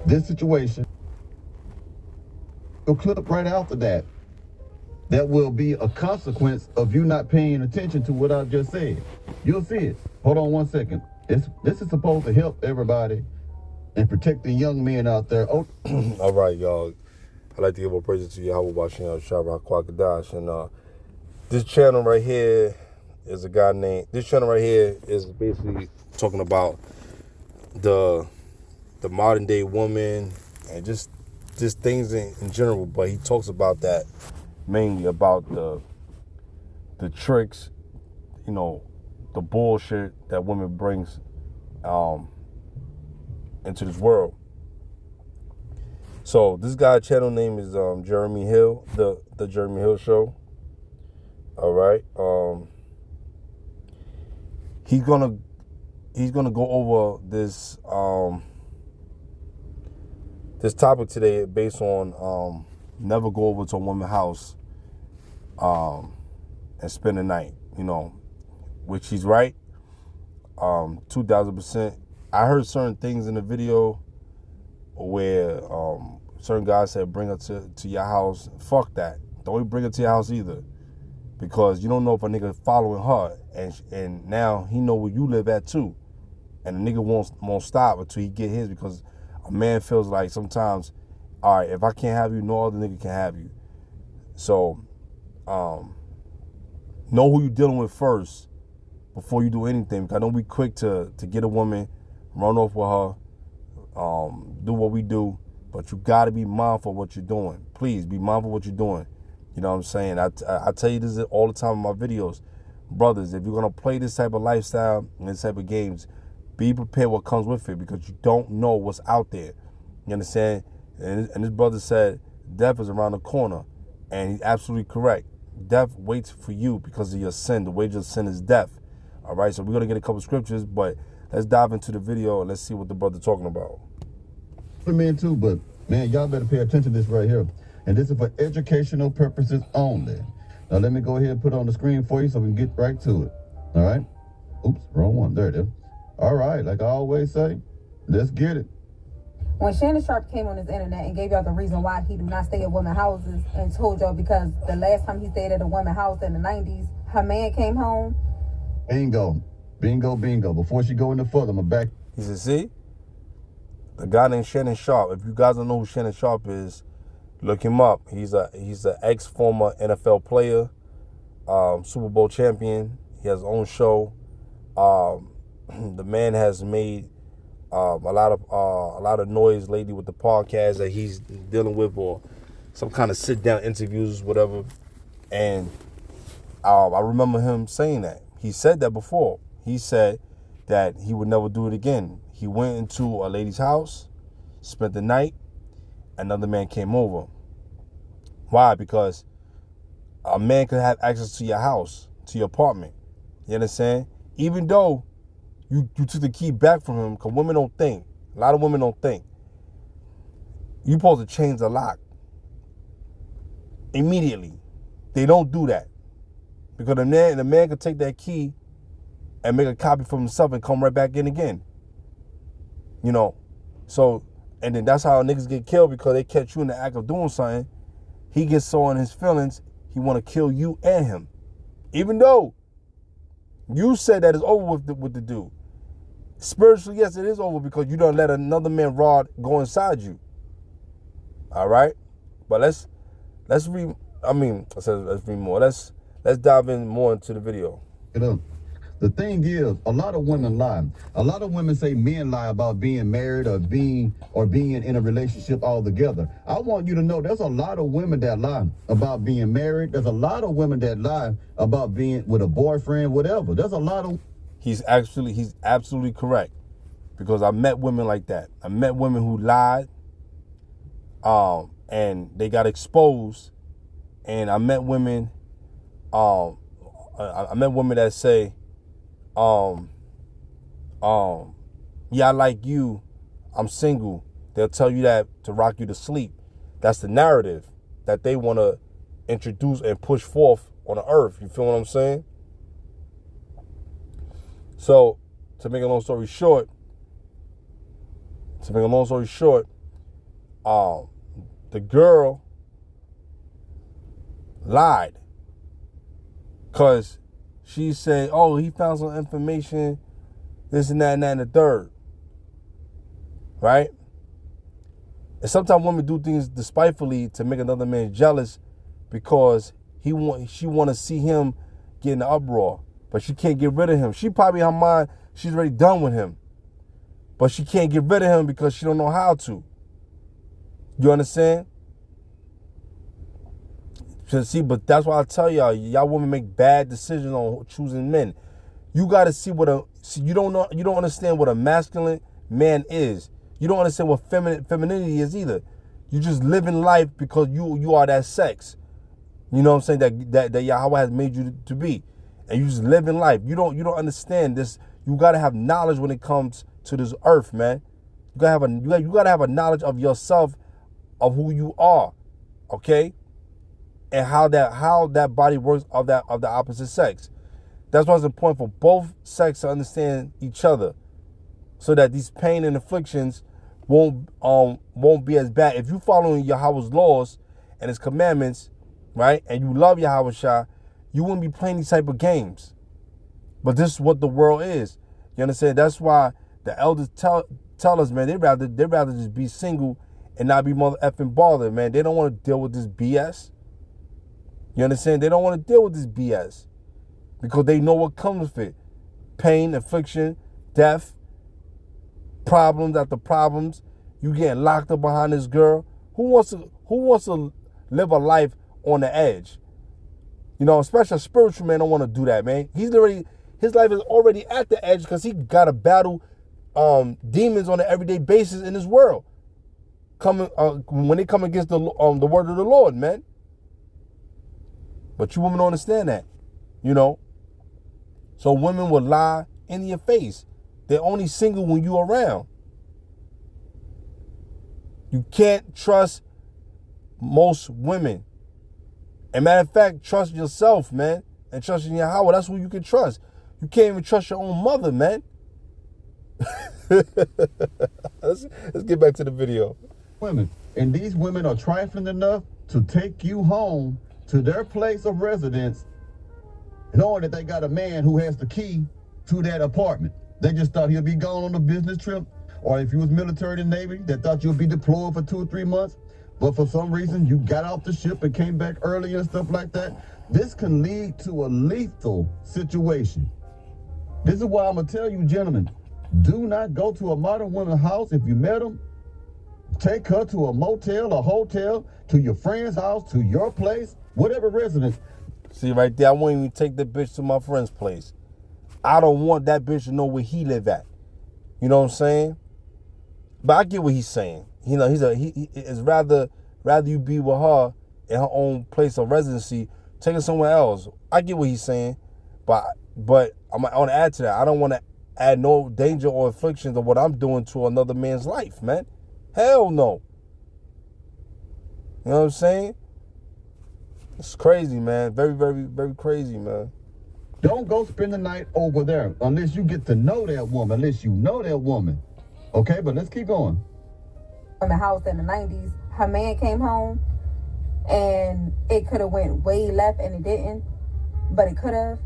this situation, a clip right after that, that will be a consequence of you not paying attention to what I just said. You'll see it. Hold on one second. This is supposed to help everybody and protect the young men out there. Oh. All right, y'all. I'd like to give a praise to Yahweh Bashem Shabbat Kwakadash. And this channel right here is a guy named... This channel right here is basically talking about the modern day woman and just things in general. But he talks about that mainly about the tricks, you know, the bullshit that women brings into this world. So this guy's channel name is Jeremy Hill, the Jeremy Hill Show. All right. He's gonna go over this this topic today based on never go over to a woman's house and spend the night, you know, which he's right, 2,000%. I heard certain things in the video where certain guys said bring her to your house. Fuck that. Don't even bring her to your house either, because you don't know if a nigga following her and now he know where you live at too, and the nigga won't stop until he get his, because a man feels like sometimes, all right, if I can't have you, no other nigga can have you. So know who you dealing with first before you do anything, because don't be quick to get a woman, run off with her, do what we do, but you got to be mindful of what you're doing. Please be mindful of what you're doing. You know what I'm saying? I tell you this all the time in my videos. Brothers, if you're going to play this type of lifestyle and this type of games, be prepared what comes with it, because you don't know what's out there. You understand? And this brother said death is around the corner, and he's absolutely correct. Death waits for you because of your sin. The wages of sin is death. All right, so we're going to get a couple scriptures, but let's dive into the video and let's see what the brother's talking about. For men too, but man, y'all better pay attention to this right here. And this is for educational purposes only. Now let me go ahead and put it on the screen for you so we can get right to it. All right? Oops, wrong one. There it is. All right, like I always say, let's get it. When Shannon Sharp came on his internet and gave y'all the reason why he do not stay at women's houses, and told y'all because the last time he stayed at a women's house in the 90s, her man came home. Bingo. Bingo, bingo. Before she go any further, I'm back. He said, see? The guy named Shannon Sharp. If you guys don't know who Shannon Sharp is, look him up. He's an ex-former NFL player, Super Bowl champion. He has his own show. The man has made a lot of noise lately with the podcast that he's dealing with, or some kind of sit-down interviews, whatever. And I remember him saying that. He said that before. He said that he would never do it again. He went into a lady's house, spent the night, another man came over. Why? Because a man could have access to your house, to your apartment. You understand? Even though you took the key back from him, because women don't think. A lot of women don't think. You're supposed to change the lock immediately. They don't do that. Because the man could take that key and make a copy for himself and come right back in again. You know, so, and then that's how niggas get killed, because they catch you in the act of doing something. He gets so in his feelings, he want to kill you and him. Even though you said that it's over with the dude. Spiritually, yes, it is over, because you don't let another man rod go inside you. All right? But let's read more. Let's dive in more into the video. The thing is, a lot of women lie. A lot of women say men lie about being married or being in a relationship altogether. I want you to know there's a lot of women that lie about being married. There's a lot of women that lie about being with a boyfriend, whatever. There's a lot of... He's absolutely correct, because I met women like that. I met women who lied, and they got exposed. And I met women, that say, yeah, I like you, I'm single. They'll tell you that to rock you to sleep. That's the narrative that they want to introduce and push forth on the earth. You feel what I'm saying? So, to make a long story short, the girl lied because she said, oh, he found some information, this and that and the third, right? And sometimes women do things despitefully to make another man jealous because she want to see him get in the uproar, but she can't get rid of him. She probably in her mind, she's already done with him, but she can't get rid of him because she don't know how to. You understand? See, but that's why I tell y'all women make bad decisions on choosing men. You got to see you don't understand what a masculine man is. You don't understand what femininity is either. You just living life because you are that sex. You know what I'm saying? That Yahweh has made you to be. And you just living life. You don't understand this. You got to have knowledge when it comes to this earth, man. You got to have a knowledge of yourself, of who you are. Okay? And how that body works of the opposite sex. That's why it's important for both sexes to understand each other, so that these pain and afflictions won't be as bad. If you following Yahweh's laws and His commandments, right, and you love Yahweh Shah, you wouldn't be playing these type of games. But this is what the world is. You understand? That's why the elders tell us, man, they rather just be single and not be mother effing bothered, man. They don't want to deal with this BS. You understand? They don't want to deal with this BS because they know what comes with it. Pain, affliction, death, problems after problems. You getting locked up behind this girl. Who wants to live a life on the edge? You know, especially a spiritual man don't want to do that, man. His life is already at the edge because he got to battle demons on an everyday basis in this world. When they come against the word of the Lord, man. But you women don't understand that, you know. So women will lie in your face. They're only single when you're around. You can't trust most women. And matter of fact, trust yourself, man. And trust in Yahweh. That's who you can trust. You can't even trust your own mother, man. Let's get back to the video. Women. And these women are trifling enough to take you home to their place of residence, knowing that they got a man who has the key to that apartment. They just thought he'll be gone on a business trip, or if you was military in the Navy, they thought you'll be deployed for 2 or 3 months, but for some reason you got off the ship and came back early and stuff like that. This can lead to a lethal situation. This is why I'm gonna tell you, gentlemen, do not go to a modern woman's house if you met them. Take her to a motel, a hotel, to your friend's house, to your place, whatever residence. See right there, I won't even take that bitch to my friend's place. I don't want that bitch to know where he live at. You know what I'm saying? But I get what he's saying. You know, he is rather you be with her in her own place of residency, take her somewhere else. I get what he's saying, but I want to add to that. I don't want to add no danger or afflictions of what I'm doing to another man's life, man. Hell no. You know what I'm saying? It's crazy, man. Very, very, very crazy, man. Don't go spend the night over there unless you get to know that woman, unless you know that woman. Okay, but let's keep going. From the house in the 90s, her man came home, and it could have went way left, and it didn't, but it could have.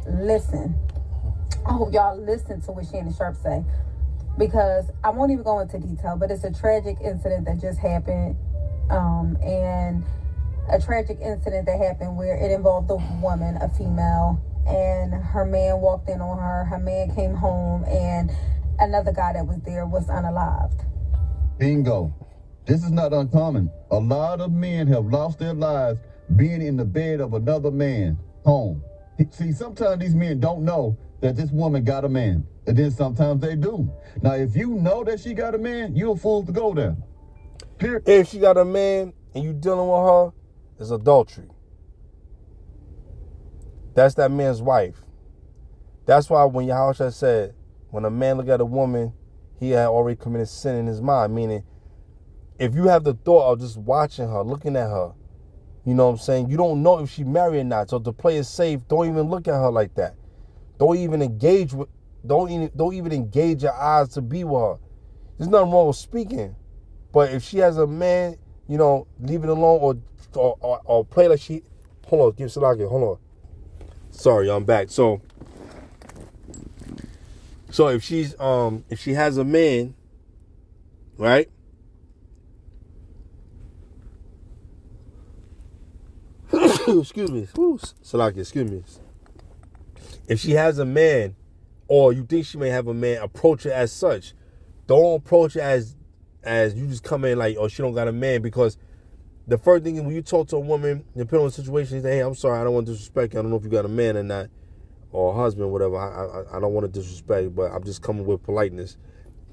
Listen. I hope y'all listen to what Shannon Sharp say, because I won't even go into detail, but it's a tragic incident that just happened, and a tragic incident that happened where it involved a woman, a female, and her man walked in on her. Her man came home, and another guy that was there was unalived. Bingo. This is not uncommon. A lot of men have lost their lives being in the bed of another man home. See, sometimes these men don't know that this woman got a man, and then sometimes they do. Now, if you know that she got a man, you're a fool to go there. Here. If she got a man and you dealing with her, it's adultery. That's that man's wife. That's why when Yahweh said, when a man look at a woman, he had already committed sin in his mind. Meaning, if you have the thought of just watching her, looking at her, you know what I'm saying? You don't know if she married or not. So to play it safe, don't even look at her like that. Don't even engage your eyes to be with her. There's nothing wrong with speaking. But if she has a man, you know, leave it alone or play like she. Hold on, give Salaki. Hold on. Sorry, I'm back. So if she has a man, right? Excuse me. Salaki, excuse me. If she has a man, or you think she may have a man, approach it as such. Don't approach it as you just come in like, oh, she don't got a man, because the first thing when you talk to a woman, depending on the situation, you say, hey, I'm sorry, I don't want to disrespect you. I don't know if you got a man or not, or a husband, whatever. I don't want to disrespect, but I'm just coming with politeness.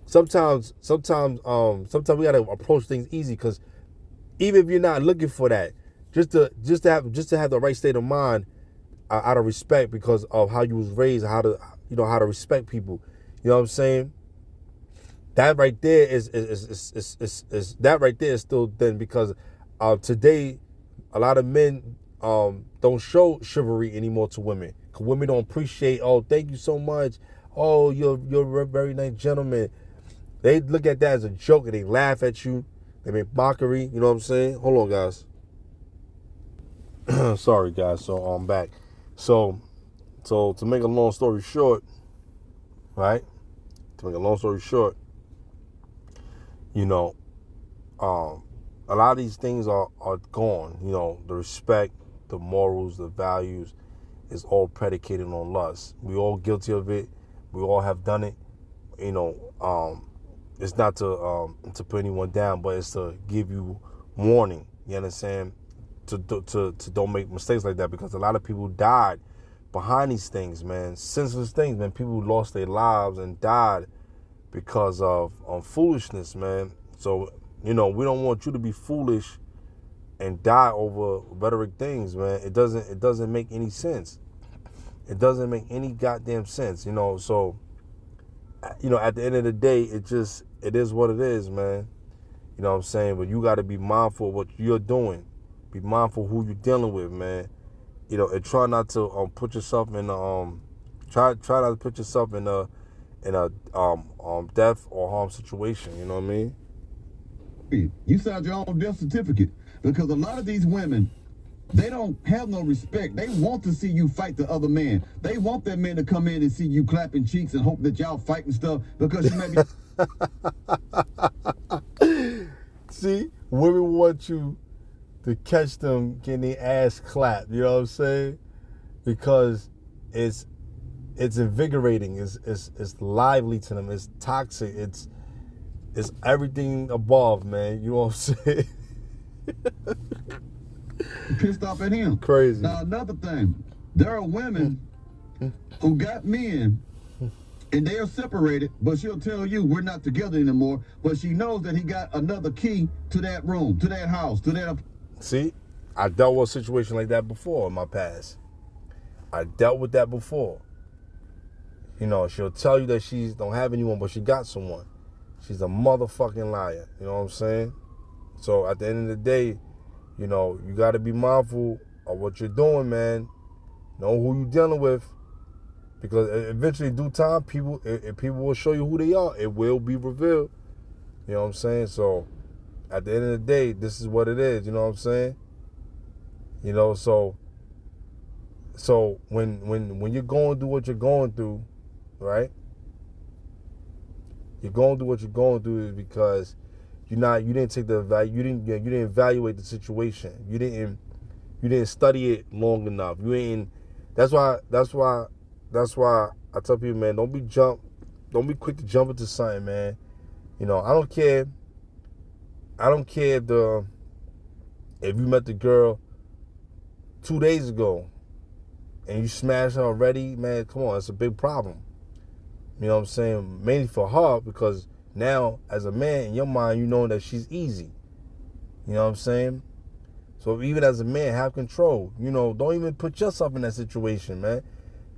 Sometimes we gotta approach things easy, because even if you're not looking for that, just to have the right state of mind, out of respect, because of how you was raised, how to respect people. You know what I'm saying? That right there is still then, because today a lot of men don't show chivalry anymore to women. 'Cause women don't appreciate, oh, thank you so much. Oh, you're a very nice gentleman. They look at that as a joke and they laugh at you. They make mockery. You know what I'm saying? Hold on, guys. Sorry, guys. So I'm back. So to make a long story short, right? To make a long story short, you know, a lot of these things are gone. You know, the respect, the morals, the values is all predicated on lust. We all guilty of it. We all have done it. You know, it's not to put anyone down, but it's to give you warning. You understand? To don't make mistakes like that, because a lot of people died behind these things, man. Senseless things, man. People lost their lives and died because of foolishness, man. So, you know, we don't want you to be foolish and die over rhetoric things, man. It doesn't make any sense. It doesn't make any goddamn sense, you know. So, you know, at the end of the day, it is what it is, man. You know what I'm saying? But you got to be mindful of what you're doing. Be mindful who you're dealing with, man. You know, and try not to put yourself in try not to put yourself in a death or harm situation. You know what I mean? You signed your own death certificate, because a lot of these women, they don't have no respect. They want to see you fight the other man. They want that man to come in and see you clapping cheeks and hope that y'all fighting stuff, because you may be. See, women want you to catch them getting their ass clapped. You know what I'm saying? Because it's invigorating. It's lively to them. It's toxic. It's everything above, man. You know what I'm saying? Pissed off at him. Crazy. Now, another thing, there are women who got men and they are separated, but she'll tell you we're not together anymore, but she knows that he got another key to that room, to that house, to that. See, I dealt with a situation like that before in my past. I dealt with that before. You know, she'll tell you that she don't have anyone, but she got someone. She's a motherfucking liar. You know what I'm saying? So at the end of the day, you know, you got to be mindful of what you're doing, man. Know who you're dealing with, because eventually, due time, people will show you who they are. It will be revealed. You know what I'm saying? So at the end of the day, this is what it is. You know what I'm saying? You know, so when you're going through what you're going through, right? You're going through what you're going through is because you didn't take the value. You didn't evaluate the situation. You didn't study it long enough. That's why I tell people, man, don't be quick to jump into something, man. You know, I don't care if you met the girl 2 days ago and you smashed her already, man, come on, it's a big problem. You know what I'm saying? Mainly for her, because now, as a man, in your mind, you know that she's easy. You know what I'm saying? So even as a man, have control. You know, don't even put yourself in that situation, man.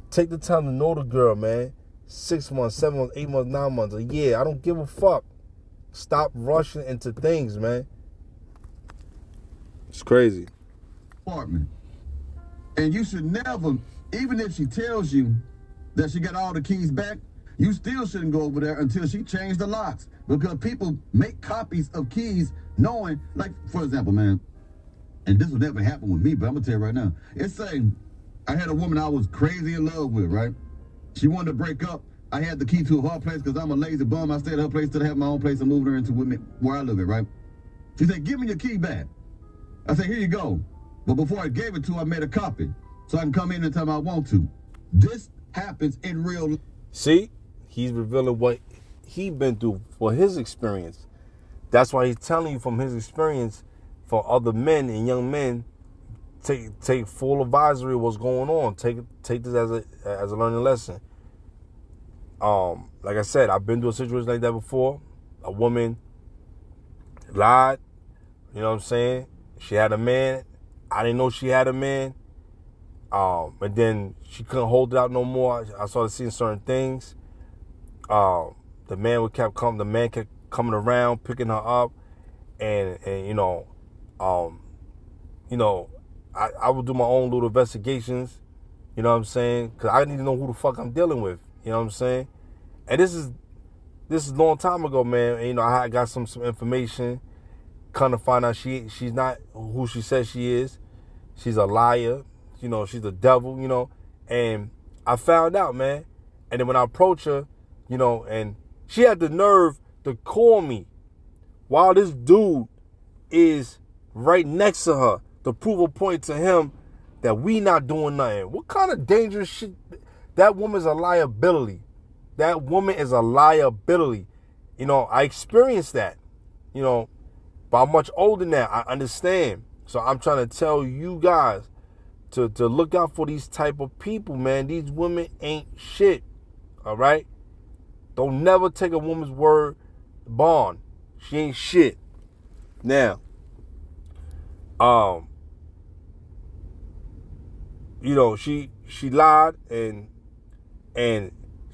Take the time to know the girl, man. 6 months, 7 months, 8 months, 9 months, a year. I don't give a fuck. Stop rushing into things, man. It's crazy. Apartment. And you should never, even if she tells you that she got all the keys back, You still shouldn't go over there until she changed the locks, because people make copies of keys knowing, like, for example, man, and this would never happen with me, but I'm gonna tell you right now. It's saying I had a woman I was crazy in love with, right? She wanted to break up. I had the key to her place because I'm a lazy bum. I stayed at her place till I have my own place and moved her into with me, where I live at, right? She said, give me your key back. I said, here you go. But before I gave it to her, I made a copy so I can come in anytime I want to. This happens in real life. See, he's revealing what he been through for his experience. That's why he's telling you from his experience. For other men and young men, take full advisory of what's going on. Take this as a learning lesson. Like I said, I've been through a situation like that before. A woman lied. You know what I'm saying? She had a man. I didn't know she had a man. And then she couldn't hold it out no more. I started seeing certain things. The man kept coming around, picking her up, and I would do my own little investigations, you know what I'm saying? Because I need to know who the fuck I'm dealing with, you know what I'm saying? And this is a long time ago, man. And, I got some information, kind of find out she's not who she says she is. She's a liar, she's the devil, and I found out, man. And then when I approached her, and she had the nerve to call me while this dude is right next to her to prove a point to him that we not doing nothing. What kind of dangerous shit? That woman's a liability. That woman is a liability. I experienced that, but I'm much older now. I understand. So I'm trying to tell you guys to look out for these type of people, man. These women ain't shit, all right? Don't never take a woman's word bond. She ain't shit. Now, she lied, and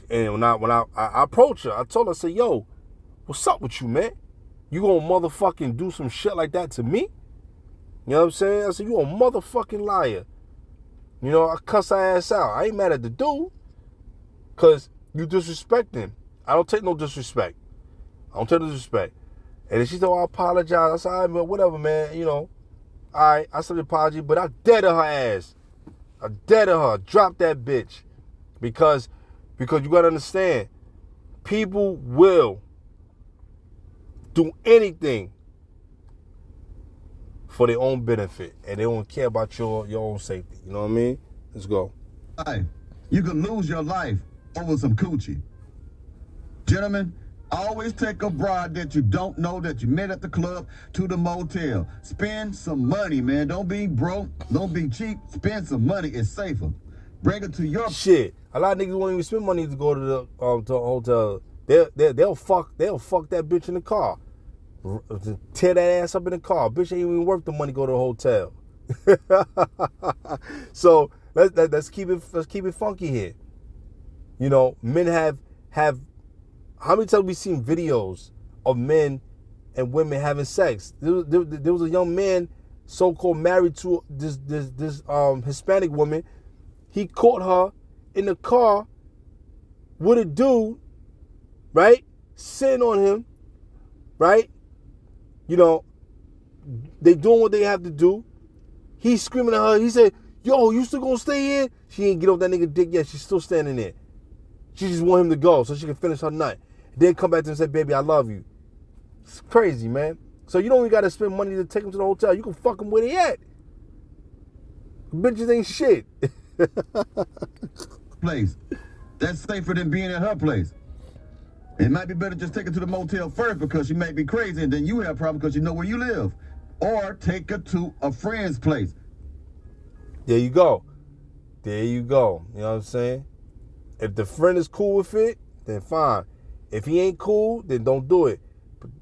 when I approached her, I told her, I said, yo, what's up with you, man? You gonna motherfucking do some shit like that to me? You know what I'm saying? I said, you a motherfucking liar. I cuss her ass out. I ain't mad at the dude, because you disrespecting. I don't take no disrespect. And then she said, I apologize. I said, all right, man, whatever, man. All right, I said apology, but I deaded her ass. I deaded her. Drop that bitch. Because you got to understand, people will do anything for their own benefit, and they don't care about your own safety. You know what I mean? Let's go. You can lose your life over some coochie. Gentlemen, always take a broad that you don't know that you met at the club to the motel. Spend some money, man. Don't be broke. Don't be cheap. Spend some money. It's safer. Bring it to your shit. A lot of niggas won't even spend money to go to the hotel. They'll fuck that bitch in the car. Tear that ass up in the car. Bitch ain't even worth the money to go to a hotel. So let's keep it funky here. Men have how many times we seen videos of men and women having sex? There was a young man, so-called married to this Hispanic woman. He caught her in the car with a dude, right? Sitting on him, right? They doing what they have to do. He's screaming at her. He said, yo, you still gonna stay here? She ain't get off that nigga dick yet. She's still standing there. She just want him to go so she can finish her nut. Then come back to him and say, baby, I love you. It's crazy, man. So you don't even got to spend money to take him to the hotel. You can fuck him where they at. Bitches ain't shit. Place. That's safer than being at her place. It might be better just take her to the motel first because she may be crazy, and then you have a problem because you know where you live. Or take her to a friend's place. There you go. You know what I'm saying? If the friend is cool with it, then fine. If he ain't cool, then don't do it.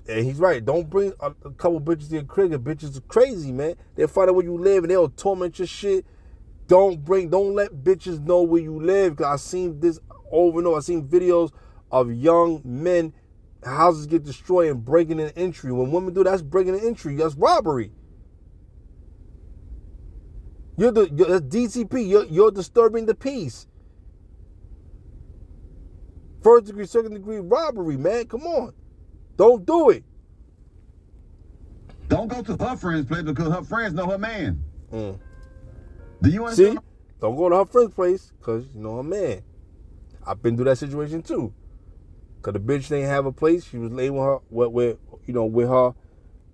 And he's right. Don't bring a couple bitches to your crib. Bitches are crazy, man. They'll find out where you live and they'll torment your shit. Don't let bitches know where you live. Cause I've seen this over and over. I've seen videos of young men, houses get destroyed and breaking an entry. When women do, that's breaking an entry. That's robbery. You're DTP. You're disturbing the peace. first degree, second degree robbery, man. Come on. Don't do it. Don't go to her friend's place because her friends know her man. Mm. Do you understand? See? Don't go to her friend's place because you know her man. I've been through that situation too. Cause the bitch didn't have a place. She was laying with her,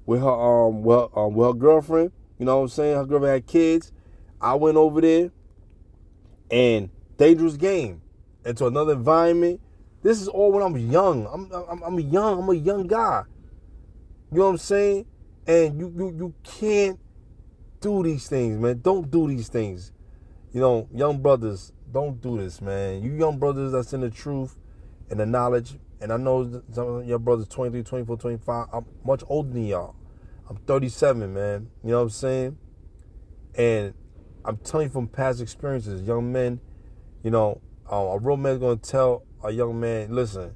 with her girlfriend. You know what I'm saying? Her girlfriend had kids. I went over there, and dangerous game into another environment. This is all when I'm young. I'm a young guy. You know what I'm saying? And you can't do these things, man. Don't do these things. You know, young brothers, don't do this, man. You young brothers that's in the truth and the knowledge. And I know some of your brothers 23, 24, 25. I'm much older than y'all. I'm 37, man. You know what I'm saying? And I'm telling you from past experiences, young men, you know, a real man's going to tell a young man, listen,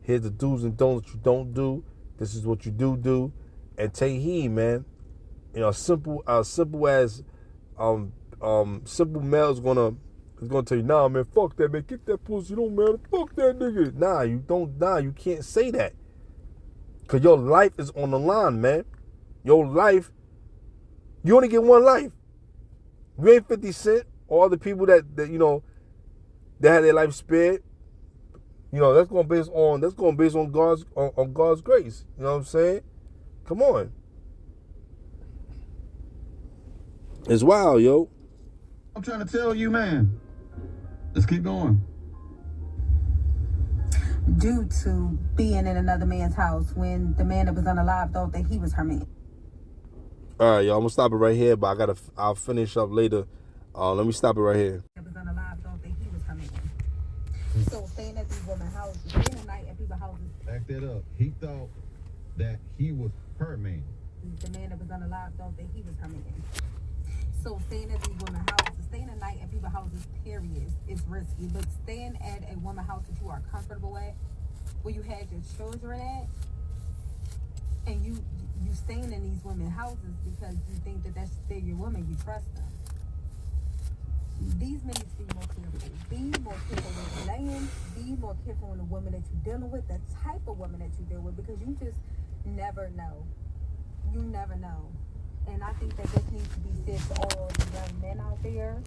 here's the do's and don'ts you don't do. This is what you do. And take heed, man. You know, simple as simple male is gonna tell you, nah, man, fuck that, man, get that pussy, don't matter, fuck that nigga. You can't say that. Cause your life is on the line, man. Your life, you only get one life. You ain't 50 Cent or other people that you know that had their life spared. You know, that's going based on God's grace. You know what I'm saying? Come on. It's wild, yo. I'm trying to tell you, man. Let's keep going. Due to being in another man's house when the man that was unalive thought that he was her man. All right, y'all. I'm gonna stop it right here, but I'll finish up later. Let me stop it right here. That was unalive thought that he was her man. So staying at these women's houses, staying the night at people's houses. Back that up. He thought that he was her man. The man that was unalive thought that he was her man. So staying at these women's houses, staying the night at people's houses, period, is risky. But staying at a woman's house that you are comfortable at, where you had your children at, and you staying in these women's houses because you think that they're your woman, you trust them. These men need to be more careful. Be more careful when you're laying. Be more careful on the woman that you're dealing with, the type of woman that you deal with, because you just never know. You never know. And I think that this needs to be said to all the young men out there.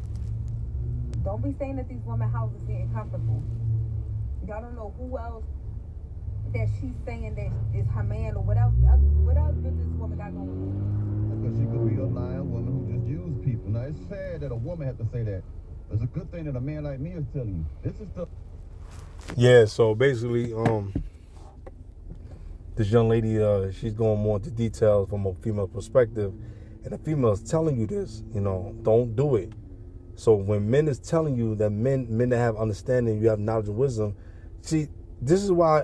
Don't be staying at these women's houses getting comfortable. Y'all don't know who else that she's saying that is her man, or what else good this woman got going on. Because she could be a lying woman who just used people. Now, it's sad that a woman has to say that. It's a good thing that a man like me is telling you. This is the... Yeah, so basically, this young lady, she's going more into details from a female perspective. And the female is telling you this, you know, don't do it. So when men is telling you that men that have understanding, you have knowledge and wisdom, see, this is why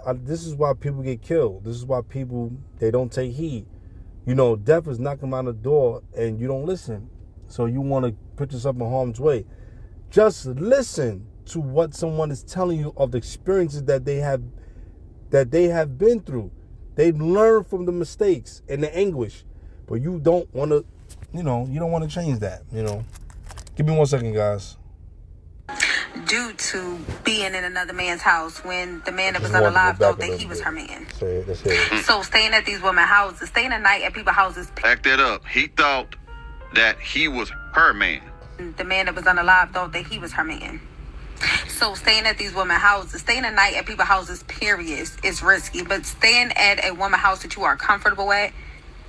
people get killed. This is why people, they don't take heed. You know, death is knocking on the door and you don't listen. So you want to put yourself in harm's way. Just listen to what someone is telling you of the experiences that they have been through. They've learned from the mistakes and the anguish. But you don't want to, you don't want to change that, Give me 1 second, guys. Due to being in another man's house when the man that was unalive thought that he was her man. So staying at these women's houses, staying the night at people's houses. Back that up. He thought that he was her man. The man that was unalive thought that he was her man. So staying at these women's houses, staying the night at people's houses, period, is risky. But staying at a woman's house that you are comfortable at,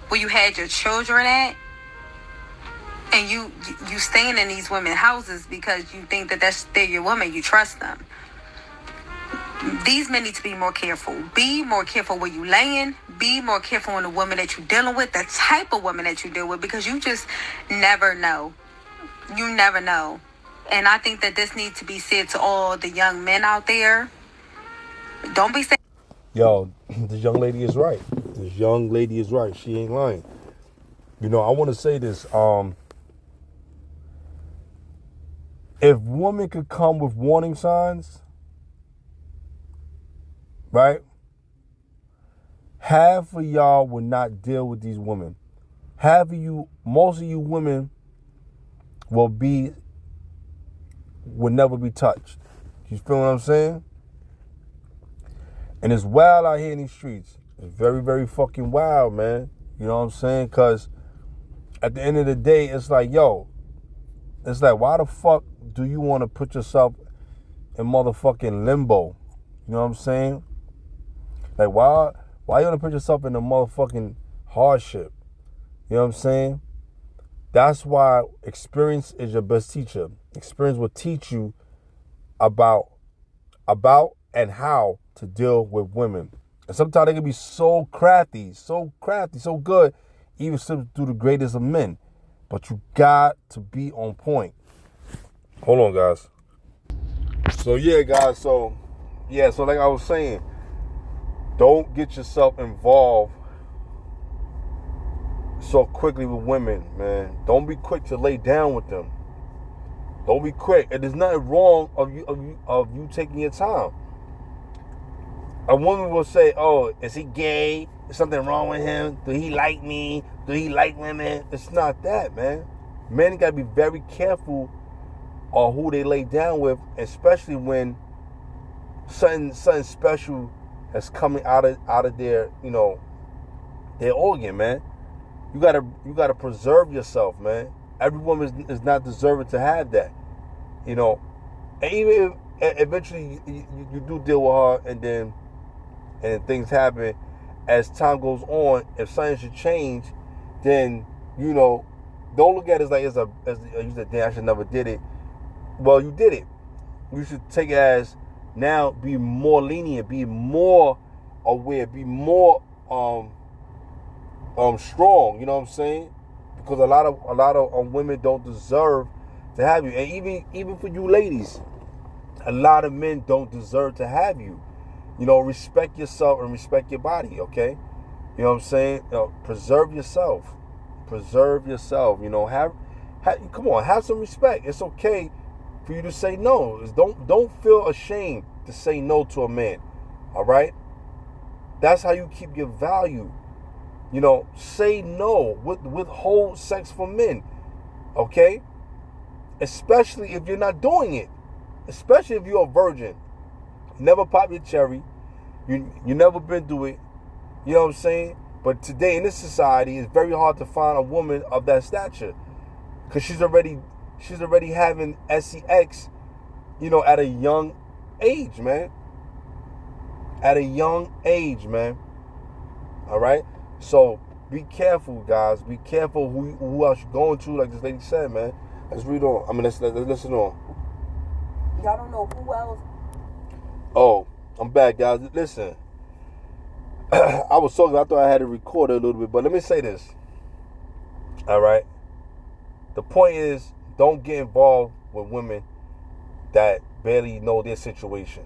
where you had your children at, and you staying in these women's houses because you think that they're your woman, you trust them. These men need to be more careful. Be more careful where you laying. Be more careful on the woman that you're dealing with, the type of woman that you deal with, because you just never know. You never know. And I think that this needs to be said to all the young men out there. Don't be saying... Yo, this young lady is right. She ain't lying. I want to say this. If women could come with warning signs, right? Half of y'all would not deal with these women. Most of you women would never be touched. You feel what I'm saying? And it's wild out here in these streets. It's very, very fucking wild, man. You know what I'm saying? Because at the end of the day, it's like, yo, it's like, why the fuck do you want to put yourself in motherfucking limbo? You know what I'm saying? Like, why you want to put yourself in a motherfucking hardship? You know what I'm saying? That's why experience is your best teacher. Experience will teach you about and how to deal with women. And sometimes they can be so crafty, so good, even slip through the greatest of men. But you got to be on point. Hold on, guys. So yeah, guys, so like I was saying, don't get yourself involved so quickly with women, man. Don't be quick to lay down with them. Don't be quick. And there's nothing wrong of you taking your time. A woman will say, "Oh, is he gay? Is something wrong with him? Do he like me? Do he like women?" It's not that, man. Men gotta be very careful on who they lay down with, especially when something special is coming out of their, their organ, man. You gotta preserve yourself, man. Every woman is not deserving to have that, And even if eventually you do deal with her, and then things happen as time goes on. If something should change, then don't look at it as you said, damn, I should never did it. Well, you did it. You should take it as now be more lenient, be more aware, be more strong. You know what I'm saying? Because a lot of women don't deserve to have you, and even for you ladies, a lot of men don't deserve to have you. Respect yourself and respect your body. Okay, you know what I'm saying? Preserve yourself. Preserve yourself. Come on, have some respect. It's okay for you to say no. Don't feel ashamed to say no to a man. All right, that's how you keep your value. Say no. Withhold sex from men. Okay, especially if you're not doing it. Especially if you're a virgin. Never pop your cherry. You never been through it. You know what I'm saying? But today in this society, it's very hard to find a woman of that stature, because she's already having sex, at a young age, man. At a young age, man. All right. So be careful, guys. Be careful who else you're going to. Like this lady said, man. Let's read on. Let's listen on. Y'all don't know who else. Oh, I'm back, guys. Listen, I was talking. I thought I had to record it a little bit, but let me say this. All right. The point is, don't get involved with women that barely know their situation,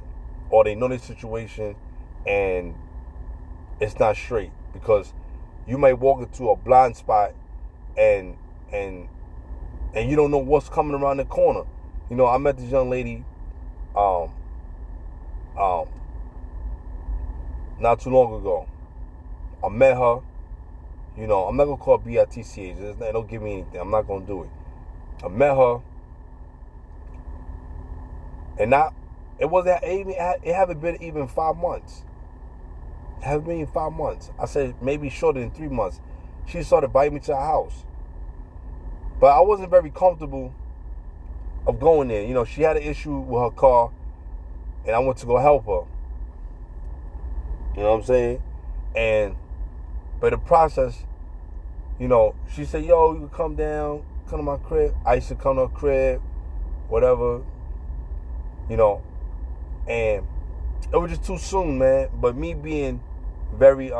or they know their situation and it's not straight, because you might walk into a blind spot and you don't know what's coming around the corner. I met this young lady not too long ago. I met her. I'm not gonna call it BITCH. Don't give me anything. I'm not gonna do it. I met her, and it haven't been even 5 months. It haven't been 5 months. I said maybe shorter than 3 months. She started inviting me to her house, but I wasn't very comfortable of going there. She had an issue with her car, and I went to go help her. You know what I'm saying? But the process, she said, "Yo, you can come to my crib." I used to come to her crib, whatever, and it was just too soon, man. But me being very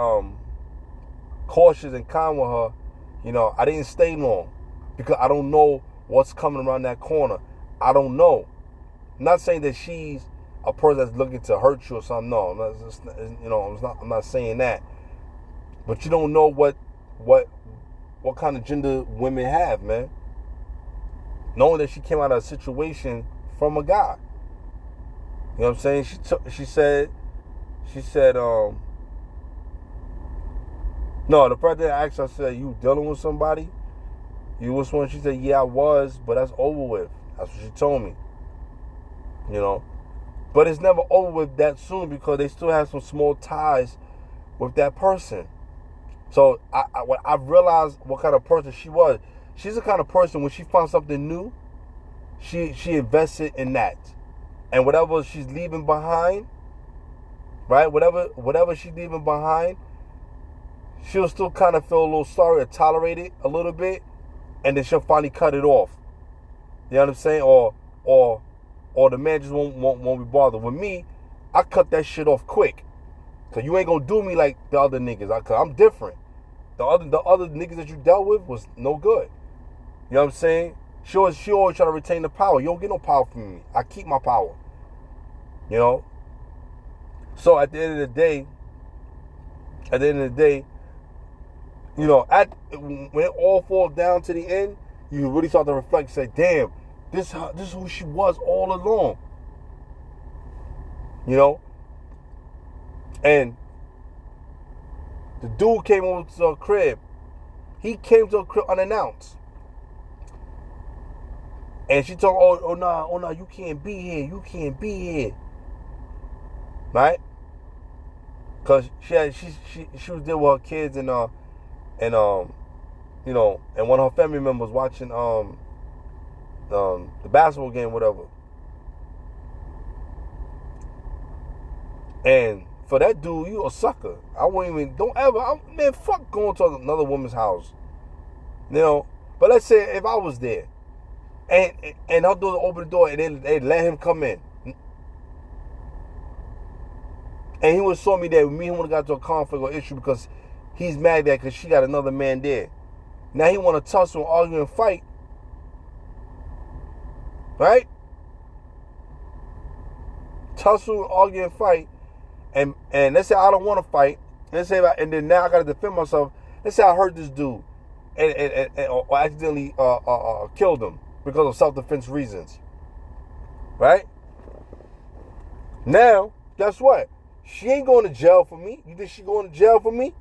cautious and kind with her, I didn't stay long, because I don't know what's coming around that corner. I don't know. I'm not saying that she's a person that's looking to hurt you or something. No, I'm not saying that. But you don't know what kind of gender women have, man. Knowing that she came out of a situation from a guy. You know what I'm saying? She said, no, the first thing I asked her, I said, "You dealing with somebody? You was one?" She said, "Yeah, I was, but that's over with." That's what she told me. But it's never over with that soon because they still have some small ties with that person. So I've realized what kind of person she was. She's the kind of person when she finds something new, she invested in that. And whatever she's leaving behind, right? Whatever she's leaving behind, she'll still kind of feel a little sorry or tolerate it a little bit, and then she'll finally cut it off. You know what I'm saying? Or the man just won't be bothered. With me, I cut that shit off quick. Cause you ain't gonna do me like the other niggas. Cause I'm different. The other niggas that you dealt with was no good. You know what I'm saying? She always try to retain the power. You don't get no power from me. I keep my power. You know? So at the end of the day, you know, when it all falls down to the end, you really start to reflect and say, damn, this is who she was all along. You know? And the dude came over to her crib. He came to her crib unannounced. And she told him, oh nah, you can't be here. Right? Cause she was there with her kids and you know, and one of her family members watching the basketball game, whatever. And for that dude, you a sucker. I won't even, man, fuck going to another woman's house. You know, but let's say if I was there and her daughter opened the door and they let him come in. And he would saw me there. Me and him would have got to a conflict or issue because he's mad that because she got another man there. Now he want to tussle, argue, and fight. Right? Tussle, argue, and fight. And let's say I don't want to fight. Let's say, and then now I got to defend myself. Let's say I hurt this dude or accidentally killed him because of self-defense reasons. Right? Now, guess what? She ain't going to jail for me. You think she going to jail for me?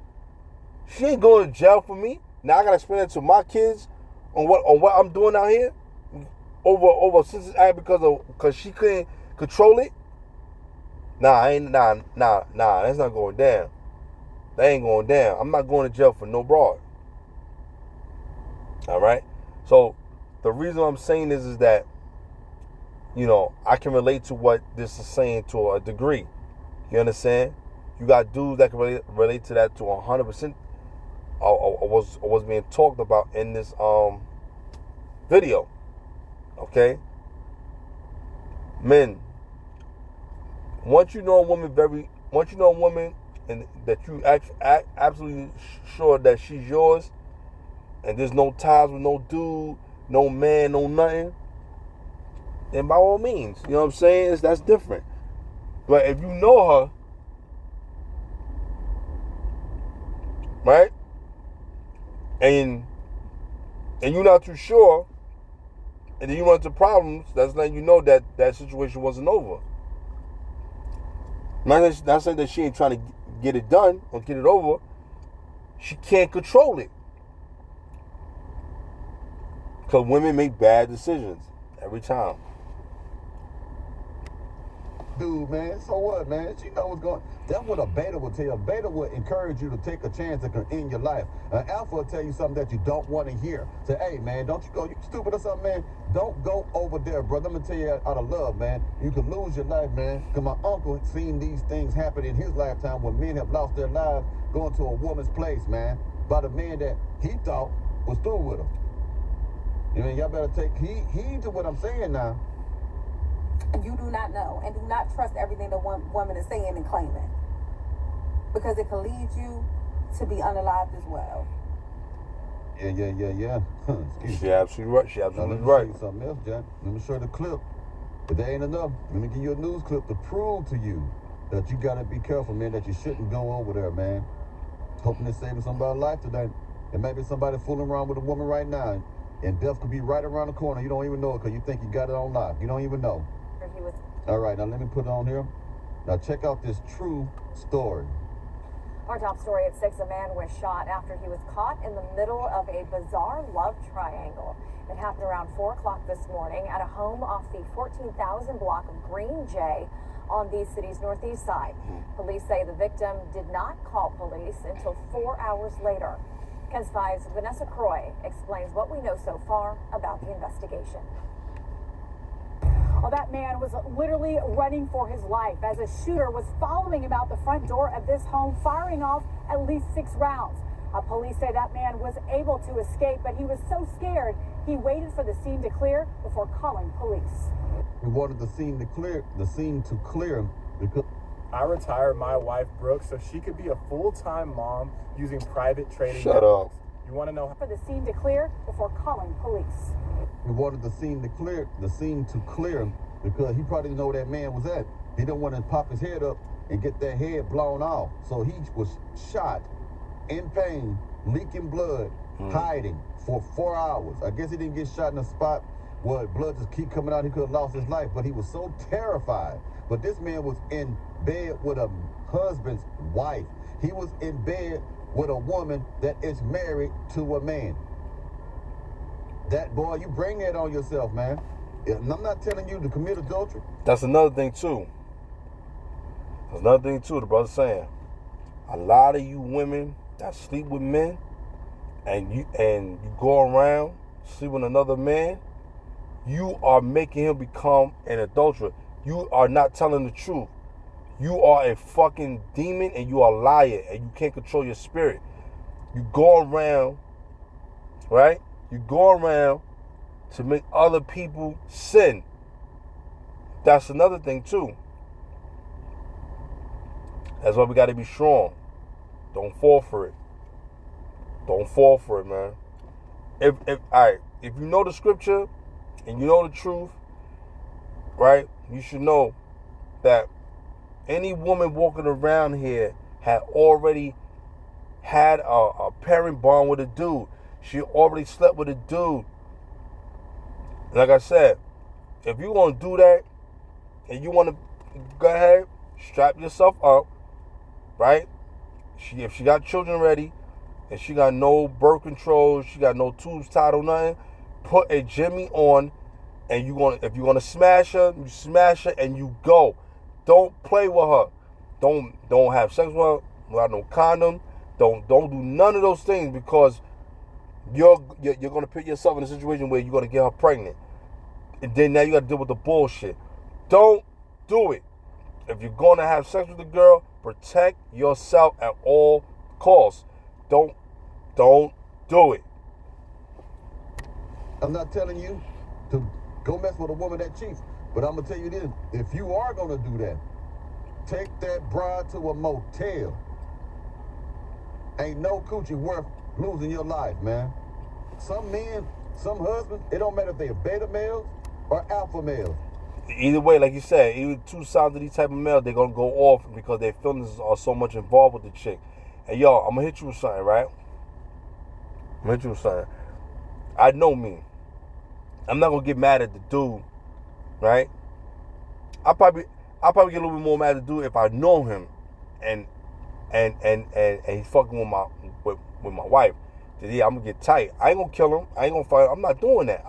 She ain't going to jail for me. Now I gotta explain it to my kids on what I'm doing out here over a Census Act because she couldn't control it. Nah, that's not going down. That ain't going down. I'm not going to jail for no broad. All right. So the reason I'm saying this is that, you know, I can relate to what this is saying to a degree. You understand? You got dudes that can relate to that to 100%. Was being talked about in this video. Okay? Men, once you know a woman and that you absolutely sure that she's yours and there's no ties with no dude, no man, no nothing, then by all means, you know what I'm saying? That's different. But if you know her, right? And you're not too sure, and then you run into problems, that's letting you know that situation wasn't over. Not saying that she ain't trying to get it done or get it over. She can't control it. Because women make bad decisions every time. Dude, man, so what, man? She know what's going. That's what a beta will tell you. A beta will encourage you to take a chance in your life. An alpha will tell you something that you don't want to hear. Say, hey, man, don't you go, you stupid or something, man. Don't go over there, brother. I'm going to tell you out of love, man. You could lose your life, man. Because my uncle had seen these things happen in his lifetime when men have lost their lives going to a woman's place, man, by the man that he thought was through with them. You know, y'all better take heed to what I'm saying now. You do not know and do not trust everything the woman is saying and claiming, because it can lead you to be unalived as well. Yeah. She absolutely right. She absolutely now, right. Let me show you something else, Jack. Let me show you the clip. But that ain't enough. Let me give you a news clip to prove to you that you gotta be careful, man, that you shouldn't go over there, man. Hoping it's saving somebody's life today. And maybe somebody fooling around with a woman right now, and death could be right around the corner. You don't even know it because you think you got it on lock. You don't even know. All right, now let me put it on here. Now check out this true story. Our top story at 6, a man was shot after he was caught in the middle of a bizarre love triangle. It happened around 4 o'clock this morning at a home off the 14,000 block of Green J on the city's northeast side. Police say the victim did not call police until 4 hours later. KENS 5's Vanessa Croy explains what we know so far about the investigation. Well, that man was literally running for his life as a shooter was following him out the front door of this home, firing off at least 6 rounds. Police say that man was able to escape, but he was so scared he waited for the scene to clear before calling police. We wanted the scene to clear because I retired my wife Brooke so she could be a full-time mom using private trading. Shut up. You want to know For the scene to clear before calling police. we wanted the scene to clear because he probably didn't know where that man was at. He didn't want to pop his head up and get that head blown off. So he was shot, in pain, leaking blood, hiding for 4 hours. I guess he didn't get shot in a spot where blood just keep coming out. He could have lost his life, but he was so terrified. But this man was in bed with a husband's wife. He was in bed with a woman that is married to a man. That, boy, you bring that on yourself, man. And I'm not telling you to commit adultery. That's another thing too. The brother's saying, a lot of you women that sleep with men and you go around sleep with another man, you are making him become an adulterer. You are not telling the truth. You are a fucking demon and you are a liar and you can't control your spirit. You go around, right? You go around to make other people sin. That's another thing too. That's why we got to be strong. Don't fall for it. Don't fall for it, man. If you know the scripture and you know the truth, right? You should know that any woman walking around here had already had a parent bond with a dude. She already slept with a dude. Like I said, if you're going to do that and you want to go ahead, strap yourself up, right? If she got children ready and she got no birth control, she got no tubes tied or nothing, put a Jimmy on and if you're going to smash her, you smash her and you go. Don't play with her. Don't have sex with her without no condom. Don't do none of those things because you're going to put yourself in a situation where you're going to get her pregnant. And then now you got to deal with the bullshit. Don't do it. If you're going to have sex with a girl, protect yourself at all costs. Don't do it. I'm not telling you to go mess with a woman that cheats, but I'm going to tell you this. If you are going to do that, take that bride to a motel. Ain't no coochie worth losing your life, man. Some men, some husbands, it don't matter if they're beta males or alpha males. Either way, like you said, either two sides of these type of males, they're going to go off because their feelings are so much involved with the chick. And yo, I'm going to hit you with something, right? I know me. I'm not going to get mad at the dude, right? I'll probably get a little bit more mad at the dude if I know him and he's fucking with my wife. Yeah, I'm going to get tight. I ain't going to kill him. I ain't going to fight him. I'm not doing that.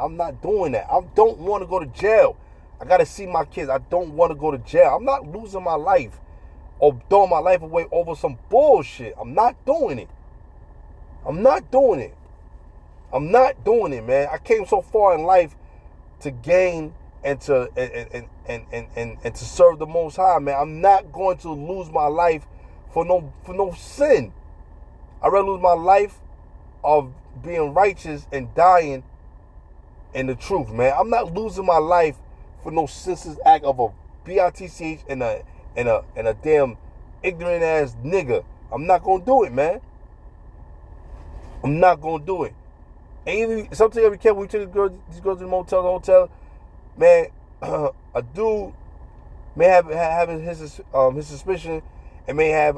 I don't want to go to jail. I got to see my kids. I don't want to go to jail. I'm not losing my life or throwing my life away over some bullshit. I'm not doing it. Man. I came so far in life to gain and to serve the Most High, man. I'm not going to lose my life for no sin. I'd rather lose my life of being righteous and dying in the truth, man. I'm not losing my life for no senseless act of a bitch and a damn ignorant ass nigga. I'm not gonna do it, man. I'm not gonna do it. And even sometimes you gotta be careful when you take these girls to the hotel, man. A dude may have his suspicion and may have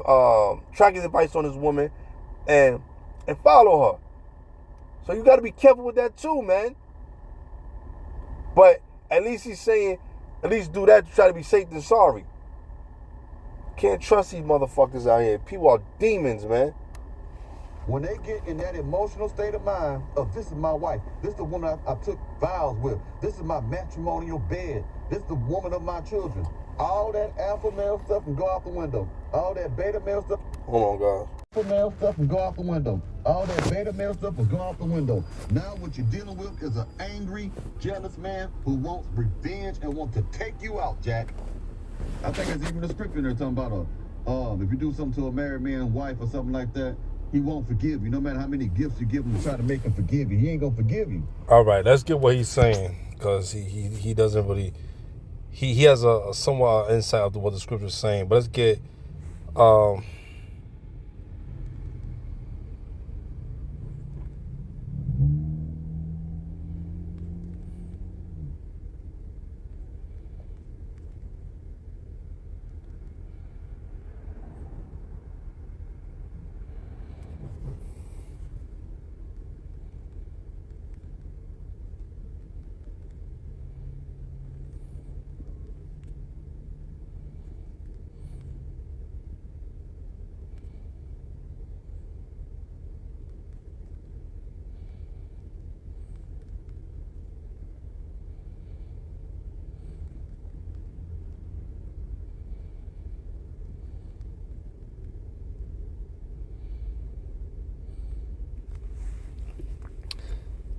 tracking device on his woman and follow her. So you got to be careful with that too, man. But at least he's saying, at least do that to try to be safe than sorry. Can't trust these motherfuckers out here. People are demons, man. When they get in that emotional state of mind of this is my wife, this is the woman I took vows with, this is my matrimonial bed, this is the woman of my children, All that alpha male stuff can go out the window. All that beta male stuff. Hold on, guys. Alpha male stuff will go out the window. All that beta male stuff will go out the window. Now what you're dealing with is an angry, jealous man who wants revenge and wants to take you out, Jack. I think there's even a scripture in there talking about if you do something to a married man's wife or something like that, he won't forgive you. No matter how many gifts you give him to try to make him forgive you, he ain't gonna forgive you. All right, let's get what he's saying, because he doesn't really, he has a somewhat insight of what the scripture is saying. But let's get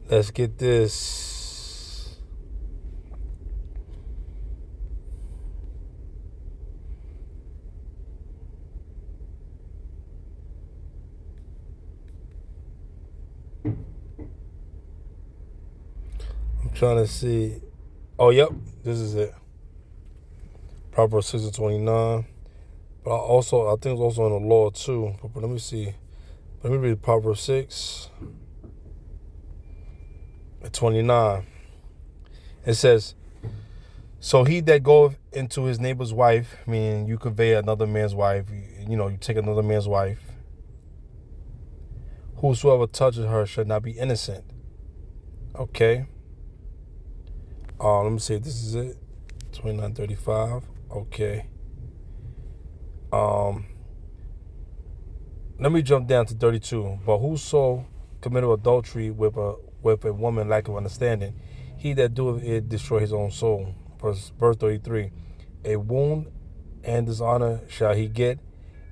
let's get this. I'm trying to see. Oh, yep, this is it. Proverbs 6:29. But I think it's also in the law too. But let me see. Let me read Proverbs 6:29. It says, so he that goeth into his neighbor's wife, meaning you convey another man's wife, you take another man's wife, whosoever touches her shall not be innocent. Okay. Let me see if this is it. 29:35. Okay. Let me jump down to 32. But whoso committed adultery with a woman lacking understanding, he that doeth it destroy his own soul. Verse 33. A wound and dishonor shall he get,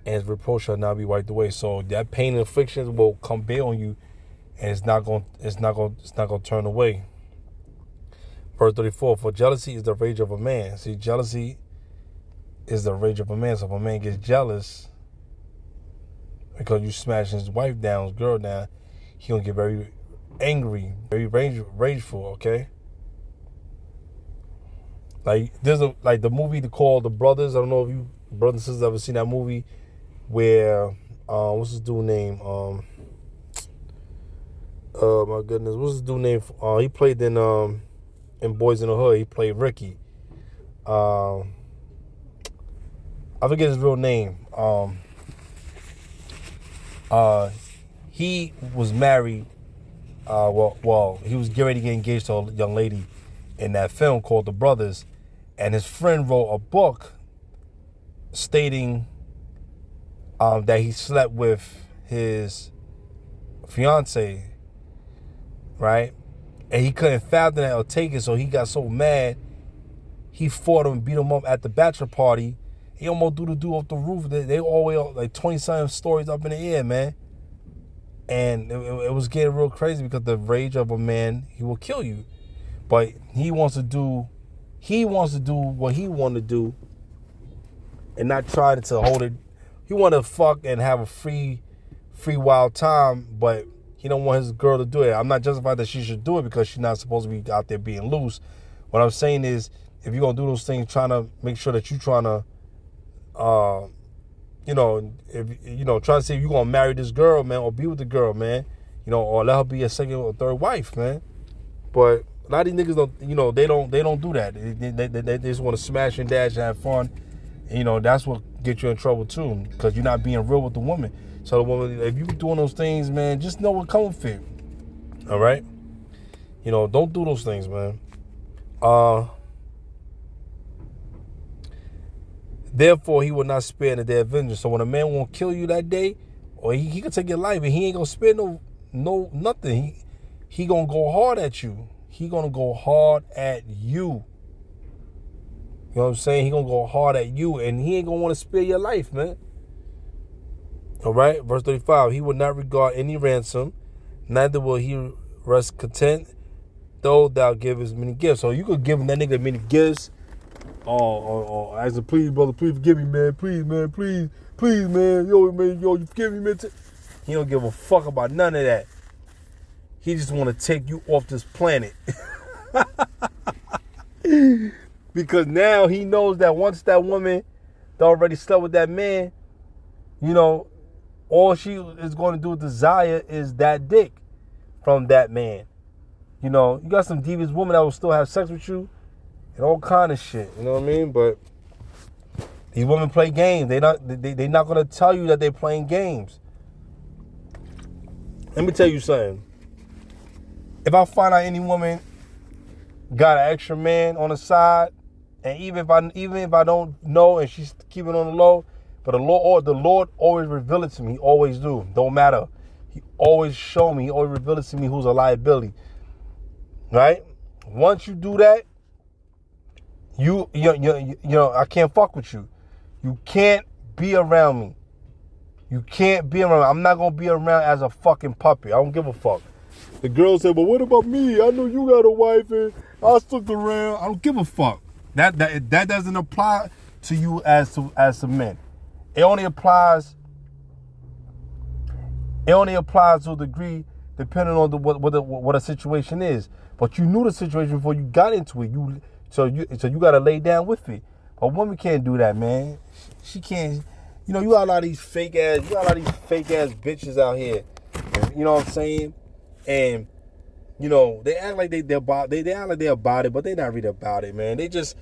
and his reproach shall not be wiped away. So that pain and affliction will come bear on you, and it's not going to turn away. Verse 34. For jealousy is the rage of a man. See, jealousy is the rage of a man. So if a man gets jealous because you smashing his wife down, his girl down, he gonna get very angry, very rageful. Okay. Like there's the movie called The Brothers. I don't know if you brothers and sisters ever seen that movie where what's his dude name? Oh my goodness, what's his dude name? He played in Boys in the Hood. He played Ricky. I forget his real name. He was married. He was getting ready to get engaged to a young lady in that film called The Brothers, and his friend wrote a book stating that he slept with his fiance, right? And he couldn't fathom that or take it, so he got so mad, he fought him and beat him up at the bachelor party. He almost threw the dude off the roof. They all the way up, like 20-something stories up in the air, man. And it was getting real crazy because the rage of a man, he will kill you. But he wants to do what he want to do and not try to hold it. He want to fuck and have a free wild time, but he don't want his girl to do it. I'm not justified that she should do it because she's not supposed to be out there being loose. What I'm saying is, if you're going to do those things, trying to make sure that you're trying to, try to see if you're going to marry this girl, man, or be with the girl, man, or let her be a second or third wife, man. But a lot of these niggas don't, they don't do that. They just want to smash and dash and have fun. And, that's what gets you in trouble too, because you're not being real with the woman. So the woman, if you doing those things, man, just know what comes with it. All right? Don't do those things, man. Therefore, he will not spare in the day of vengeance. So when a man won't kill you that day, or he can take your life, and he ain't gonna spare no nothing. He gonna go hard at you. He gonna go hard at you. You know what I'm saying? He gonna go hard at you, and he ain't gonna want to spare your life, man. All right, verse 35. He will not regard any ransom, neither will he rest content, though thou givest many gifts. So you could give him that nigga many gifts, or ask him, please, brother, please forgive me, man. Please, man, please, man. Yo, you forgive me, man. He don't give a fuck about none of that. He just want to take you off this planet. Because now he knows that once that woman that already slept with that man, you know, all she is going to do with desire is that dick from that man. You know, you got some devious women that will still have sex with you and all kind of shit. You know what I mean? But these women play games. They're not going to tell you that they're playing games. Let me tell you something. If I find out any woman got an extra man on the side, and even if I don't know and she's keeping on the low, but the Lord always reveal it to me. He always do. Don't matter. He always show me. He always reveal it to me who's a liability. Right? Once you do that, you know, I can't fuck with you. You can't be around me. You can't be around me. I'm not gonna be around as a fucking puppy. I don't give a fuck. The girl said, but what about me? I know you got a wife and I stuck around. I don't give a fuck. That doesn't apply to you as a man. It only applies to a degree depending on what a situation is. But you knew the situation before you got into it. So you gotta lay down with it. A woman can't do that, man. She can't. You know, you got a lot of these fake ass bitches out here. You know what I'm saying? And you know, they act like they act like they're about it, but they're not really about it, man. They just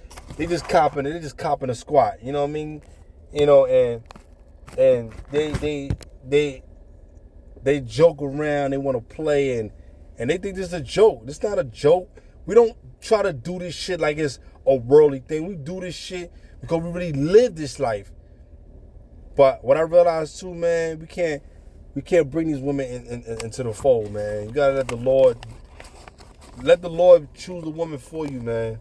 copping it. They just copping a squat. You know what I mean? You know, and they joke around. They want to play, and they think this is a joke. It's not a joke. We don't try to do this shit like it's a worldly thing. We do this shit because we really live this life. But what I realized too, man, we can't bring these women into the fold, man. You gotta let the Lord choose the woman for you, man.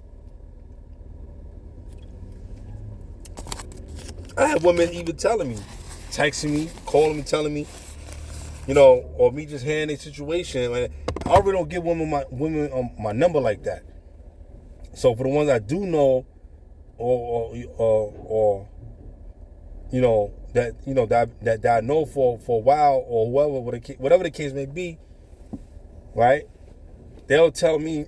I had women even telling me, texting me, calling me, telling me, you know, or me just hearing a situation. Like, I already don't give women my number like that. So for the ones I do know, or you know, that I know for a while, or whatever the case may be, right? They'll tell me,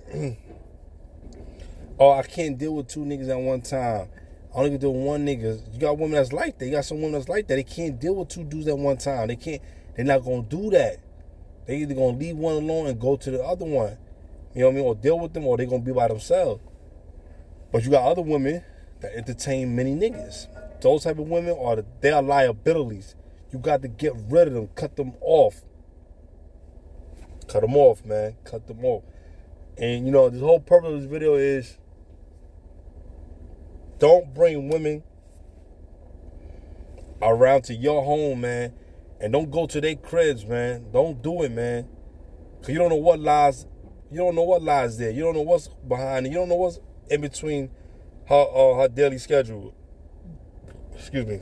oh, I can't deal with two niggas at one time. I only can deal with one nigga. You got women that's like that. You got some women that's like that. They can't deal with two dudes at one time. They're not gonna do that. They either gonna leave one alone and go to the other one. You know what I mean? Or deal with them, or they gonna be by themselves. But you got other women that entertain many niggas. Those type of women they are liabilities. You got to get rid of them, cut them off. Cut them off, man. Cut them off. And you know, the whole purpose of this video is don't bring women around to your home, man. And don't go to their cribs, man. Don't do it, man. Cause you don't know what lies there. You don't know what's behind it. You don't know what's in between her daily schedule. Excuse me.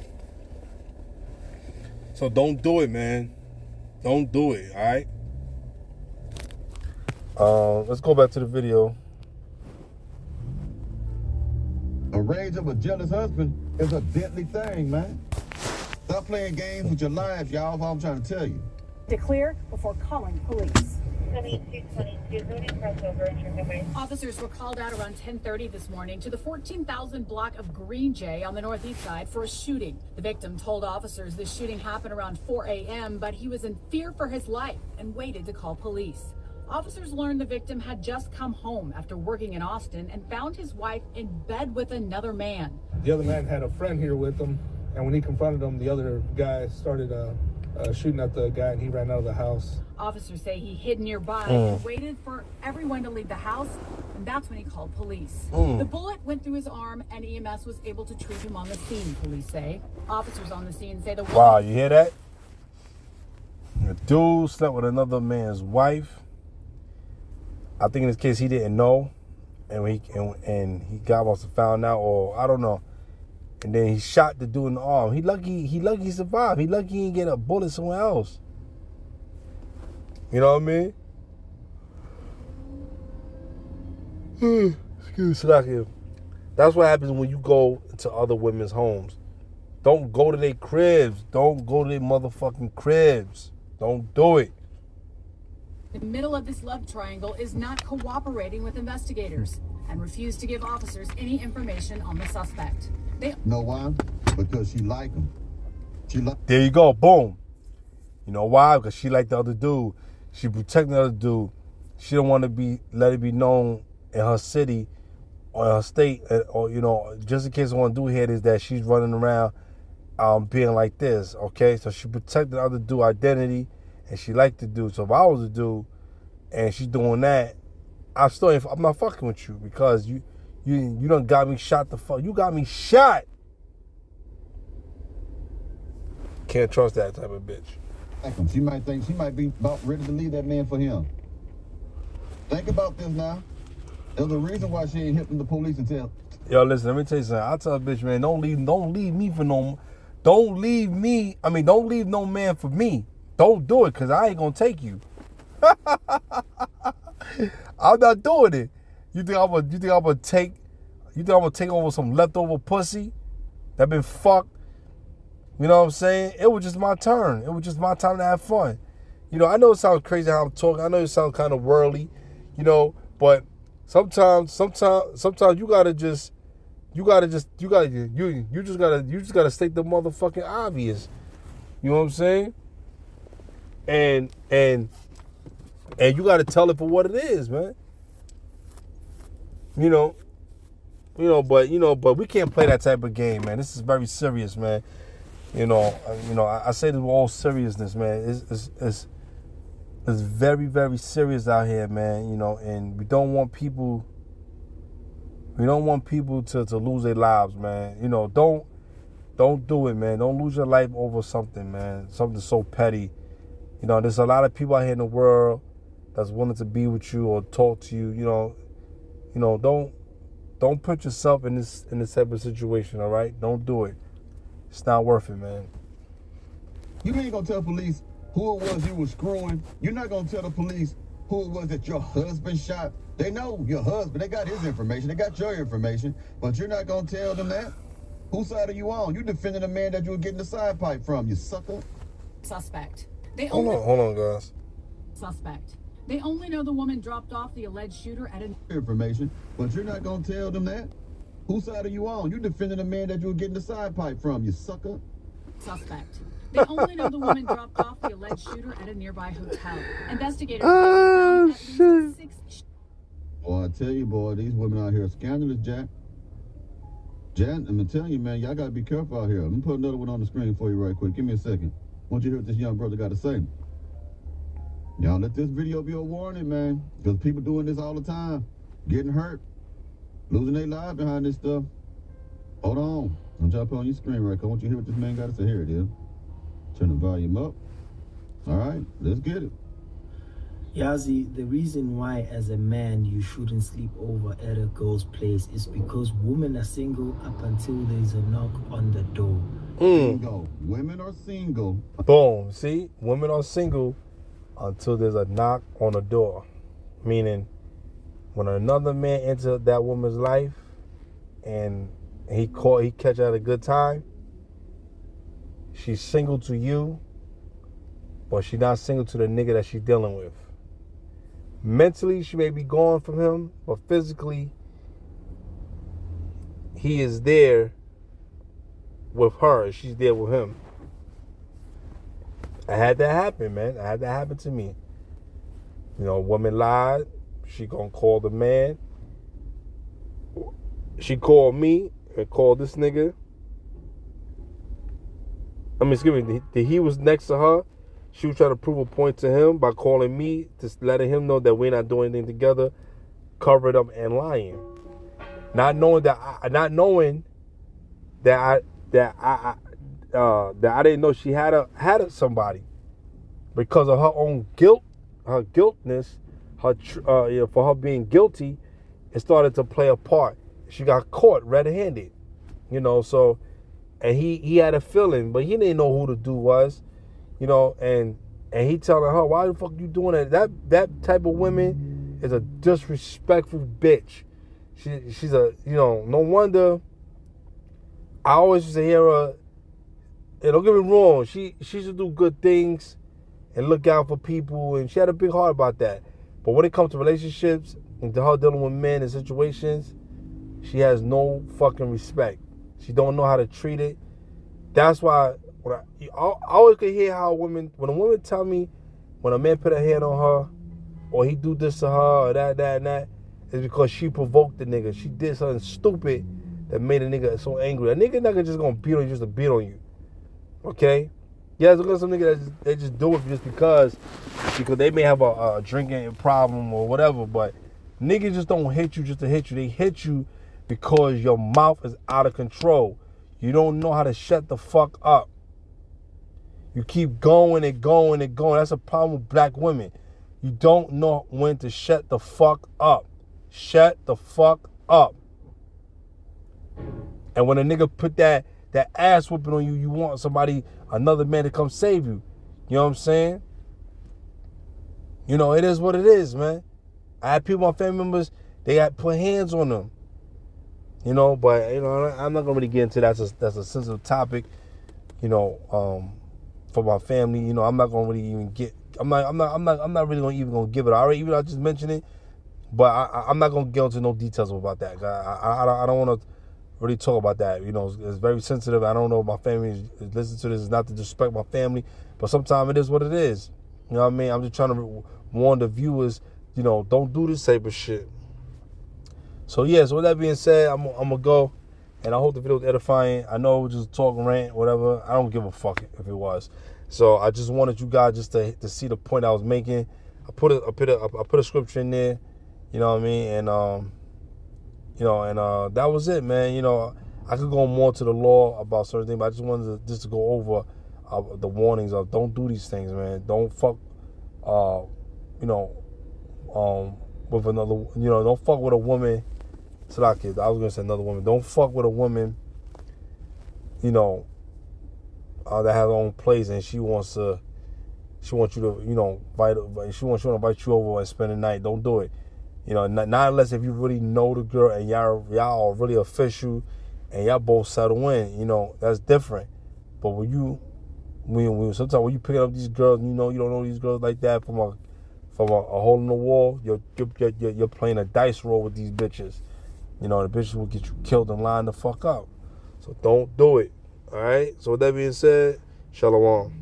So don't do it, man. Don't do it, all right? Let's go back to the video. A rage of a jealous husband is a deadly thing, man. Stop playing games with your lives, y'all. That's what I'm trying to tell you. To clear before calling police. 2222, officers were called out around 10:30 this morning to the 14,000 block of Green Jay on the northeast side for a shooting. The victim told officers this shooting happened around 4 a.m., but he was in fear for his life and waited to call police. Officers learned the victim had just come home after working in Austin and found his wife in bed with another man. The other man had a friend here with him, and when he confronted him, the other guy started shooting at the guy, and he ran out of the house. Officers say he hid nearby and waited for everyone to leave the house, and that's when he called police. The bullet went through his arm, and EMS was able to treat him on the scene, police say. Officers on the scene say the woman... Wow, you hear that? The dude slept with another man's wife. I think in this case he didn't know, and he got must have found out, or I don't know. And then he shot the dude in the arm. He lucky he survived. He lucky he didn't get a bullet somewhere else. You know what I mean? Excuse me. That's what happens when you go to other women's homes. Don't go to their cribs. Don't go to their motherfucking cribs. Don't do it. The middle of this love triangle is not cooperating with investigators and refused to give officers any information on the suspect. Know why? Because she like him. There you go. Boom. You know why? Because she like the other dude. She protecting the other dude. She don't want to let it be known in her city or her state, or just in case one dude here is that she's running around being like this. Okay, so she protected the other dude identity, and she liked the dude. So if I was a dude and she's doing that, I'm not fucking with you, because you done got me shot the fuck. You got me shot. Can't trust that type of bitch. She might think she might be about ready to leave that man for him. Think about this now. There's a reason why she ain't hitting the police and tell. Yo, listen, let me tell you something. I tell a bitch, man, don't leave no man for me. Don't do it, because I ain't gonna take you. I'm not doing it. You think I'm gonna take over some leftover pussy that been fucked? You know what I'm saying? It was just my turn. It was just my time to have fun. I know it sounds crazy how I'm talking. I know it sounds kind of worldly, but sometimes you just gotta state the motherfucking obvious. You know what I'm saying? And you gotta tell it for what it is, man. But we can't play that type of game, man. This is very serious, man. I say this with all seriousness, man. It's very, very serious out here, man. And we don't want people to lose their lives, man. Don't do it, man. Don't lose your life over something, man. Something so petty. There's a lot of people out here in the world that's willing to be with you or talk to you. Don't put yourself in this type of situation, all right? Don't do it. It's not worth it, man. You ain't gonna tell police who it was you was screwing. You're not gonna tell the police who it was that your husband shot. They know your husband. They got his information. They got your information. But you're not gonna tell them that. Whose side are you on? You defending the man that you were getting the side pipe from, you sucker. Suspect. Hold on, guys. Suspect. They only know the woman dropped off the alleged shooter at an information, but you're not gonna tell them that. Whose side are you on? You defending the man that you were getting the side pipe from, you sucker. Suspect. They only know the woman dropped off the alleged shooter at a nearby hotel. Investigators found at least 6. Boy, I tell you, boy, these women out here are scandalous, Jack. I'm gonna tell you, man, y'all gotta be careful out here. Let me put another one on the screen for you right quick. Give me a second. I want you to hear what this young brother got to say. Y'all let this video be a warning, man, because people doing this all the time, getting hurt, losing their lives behind this stuff. Hold on. I'm trying to put on your screen right quick. I want you to hear what this man got to say. Here it is. Turn the volume up. All right, let's get it. Yazi, the reason why as a man you shouldn't sleep over at a girl's place is because women are single up until there's a knock on the door. Single. Women are single. Boom. See? Women are single until there's a knock on the door. Meaning, when another man enters that woman's life and he catch her at a good time, she's single to you, but she's not single to the nigga that she's dealing with. Mentally, she may be gone from him, but physically, he is there with her. She's there with him. I had that happen, man. I had that happen to me. A woman lied. She gonna call the man. She called me and called this nigga. He was next to her. She was trying to prove a point to him by calling me, just letting him know that we're not doing anything together, covered up and lying. Not knowing that I didn't know she had somebody because of her own guilt, her guiltness, for her being guilty, it started to play a part. She got caught red-handed, you know. So, and he had a feeling, but he didn't know who the dude was, you know. And he telling her, "Why the fuck you doing that?" That type of woman is a disrespectful bitch. She's a, you know. No wonder. I always used to hear her. And don't get me wrong, she should do good things and look out for people, and she had a big heart about that. But when it comes to relationships and to her dealing with men and situations, she has no fucking respect. She don't know how to treat it. That's why when I always could hear how when a woman tell me when a man put a hand on her or he do this to her or that and that, it's because she provoked the nigga. She did something stupid that made a nigga so angry. A nigga not just gonna beat on you just to beat on you. Okay? Yeah, there's some niggas they just do it just because they may have a drinking problem or whatever, but niggas just don't hit you just to hit you. They hit you because your mouth is out of control. You don't know how to shut the fuck up. You keep going and going and going. That's a problem with black women. You don't know when to shut the fuck up. Shut the fuck up. And when a nigga put that ass whooping on you, you want another man to come save you. You know what I'm saying? You know, it is what it is, man. I had people, my family members, they got put hands on them. You know, but, you know, I'm not going to really get into that. That's a sensitive topic, you know, for my family. You know, I'm not going to really even get, I'm not really even going to give it. I just mentioned it, but I'm not going to get into no details about that. I don't want to really talk about that. You know, it's very sensitive. I don't know if my family is listening to this. It's not to disrespect my family, but sometimes it is what it is. You know what I mean? I'm just trying to warn the viewers, you know, don't do this type of shit. So yeah, so with that being said, I'm gonna go, and I hope the video was edifying. I know it was just talk, rant, whatever. I don't give a fuck if it was. So I just wanted you guys just to see the point I was making. I put a scripture in there, you know what I mean, and you know, and that was it, man. You know, I could go more to the law about certain things, but I just wanted to go over the warnings of don't do these things, man. Don't fuck, you know, with another, you know, don't fuck with a woman. I was gonna say another woman. Don't fuck with a woman, you know, that has her own place and she wants you to, you know, she wants you to invite you over and spend the night. Don't do it. You know, not unless if you really know the girl and y'all are really official and y'all both settle in. You know, that's different. But when sometimes when you picking up these girls, you know, you don't know these girls like that from a hole in the wall. You're playing a dice roll with these bitches. You know, the bitches will get you killed and line the fuck up. So don't do it. All right. So with that being said, shalom.